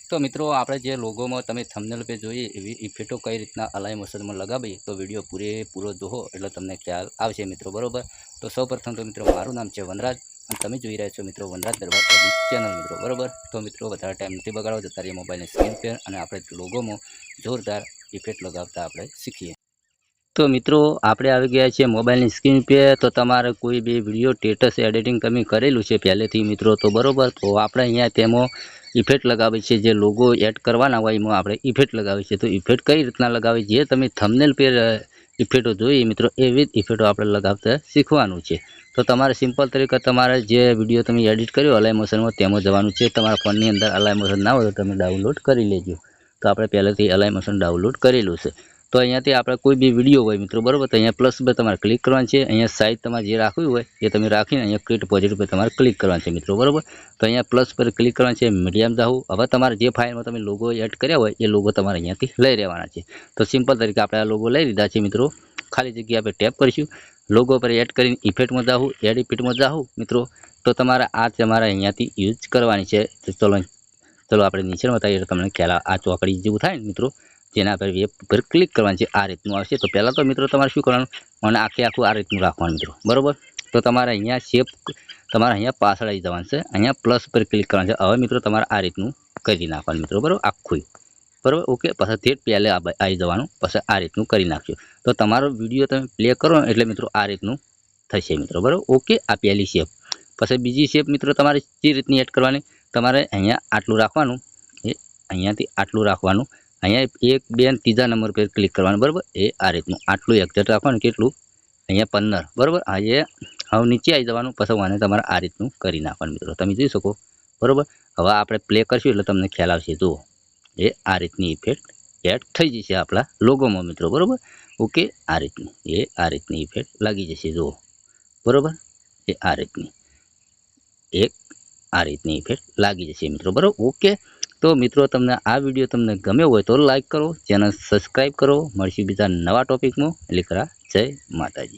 તો મિત્રો આપણે જે લોગોમાં તમે થંબનેલ पे જોઈએ એવી ઇફેક્ટો કઈ રીતના અલાઈ મોશનમાં લગાવી તો વિડીયો પૂરેપૂરો જોવો એટલે તમને ખ્યાલ આવશે મિત્રો બરોબર। તો સૌપ્રથમ તો મિત્રો મારું નામ છે વનરાજ અને તમે જોઈ રહ્યા છો મિત્રો વનરાજ દરબાર એડિટ ચેનલ મિત્રો બરોબર। તો મિત્રો વધારે ટાઈમ નથી બગાડવો, જતા રહીએ મોબાઈલની સ્ક્રીન પર અને આપણે લોગોમાં જોરદાર ઇફેક્ટ લગાવતા આપણે શીખીએ। तो मित्रों आपणे આવી ગયા છે મોબાઈલની સ્ક્રીન पे। तो તમારે કોઈ બી વિડીયો સ્ટેટસ એડિટિંગ તમે કરેલું છે પહેલેથી મિત્રો તો બરોબર, તો આપણે અહીંયા તેમાં ઇફેક્ટ લગાવી છે, જે લોગો એડ કરવાના હોય એમાં આપણે ઇફેક્ટ લગાવી છે। તો ઇફેક્ટ કઈ રીતના લગાવી, જે તમે થંબનેલ પર ઇફેક્ટો જોઈએ મિત્રો એવી જ ઇફેક્ટો આપણે લગાવતા શીખવાનું છે। તો તમારે સિમ્પલ તરીકે તમારે જે વિડીયો તમે એડિટ કર્યો અલાઈ મોશનમાં તેમાં જવાનું છે। તમારા ફોનની અંદર અલાઈ મોશન ના હોય તો તમે ડાઉનલોડ કરી લેજો। તો આપણે પહેલેથી અલાઈ મોશન ડાઉનલોડ કરેલું છે। તો અહીંયાથી આપણે કોઈ બી વિડીયો હોય મિત્રો બરોબર, તો અહીંયા પ્લસ પર તમારે ક્લિક કરવાનું છે। અહીંયા સાઈઝ તમારે જે રાખવી હોય એ તમે રાખીને અહીંયા ક્રિએટ પોઝિટિવ પર તમારે ક્લિક કરવાનું છે મિત્રો બરોબર। તો અહીંયા પ્લસ પર ક્લિક કરવાનું છે, મીડિયમ જાવું। હવે તમારે જે ફાઇલમાં તમે લોગો એડ કર્યા હોય એ લોગો તમારે અહીંયાથી લઈ રહેવાના છે। તો સિમ્પલ તરીકે આપણે આ લોગો લઈ લીધા છે મિત્રો। ખાલી જગ્યા પર ટેપ કરીશું, લોગો પર એડ કરીને ઇફેક્ટમાં જાવું, એડ ઇફેક્ટમાં જાવું મિત્રો। તો તમારે આ તમારે અહીંયાથી યુઝ કરવાની છે। તો ચલો આપણે નીચે બતાવીએ તો તમને ખ્યાલ આ ચોકડી જેવું થાય ને મિત્રો, જેના પર વેબ પર ક્લિક કરવાનું છે, આ રીતનું આવશે। તો પહેલાં તો મિત્રો તમારે શું કરવાનું, મને આખું આ રીતનું રાખવાનું મિત્રો બરોબર। તો તમારે અહીંયા શેપ તમારે અહીંયા પાછળ આવી જવાનું છે, અહીંયા પ્લસ પર ક્લિક કરવાનું છે। હવે મિત્રો તમારે આ રીતનું કરી નાખવાનું મિત્રો બરોબર, આખું બરોબર ઓકે। પછી તે પહેલે આવી જવાનું, પછી આ રીતનું કરી નાખજો। તો તમારો વિડીયો તમે પ્લે કરો એટલે મિત્રો આ રીતનું થશે મિત્રો બરોબર ઓકે। આ પહેલી શેપ, પછી બીજી શેપ મિત્રો તમારે જે રીતની એડ કરવાની, તમારે અહીંયા આટલું રાખવાનું, એ અહીંયાથી આટલું રાખવાનું, અહીંયા 1 2 અને ત્રીજા નંબર પર ક્લિક કરવાનું બરાબર। એ આ રીતનું આટલું એક્ઝેક્ટ રાખવાનું, કેટલું અહીંયા 15 બરાબર। આજે હવે નીચે આવી જવાનું, પછી આને તમારે આ રીતનું કરી નાખવાનું મિત્રો, તમે જોઈ શકો બરાબર। હવે આપણે પ્લે કરશું એટલે તમને ખ્યાલ આવશે, જુઓ એ આ રીતની ઇફેક્ટ એડ થઈ જશે આપણા લોગોમાં મિત્રો બરાબર ઓકે। આ રીતની આ રીતની ઇફેક્ટ લાગી જશે, જુઓ બરાબર। એ આ રીતની આ રીતની ઇફેક્ટ લાગી જશે મિત્રો બરાબર ઓકે। તો મિત્રો તમને આ વિડીયો તમને ગમ્યો હોય તો લાઈક કરો, ચેનલ સબસ્ક્રાઈબ કરો। મળશું બીજા નવા ટોપિકમાં। લીકરા જય માતાજી।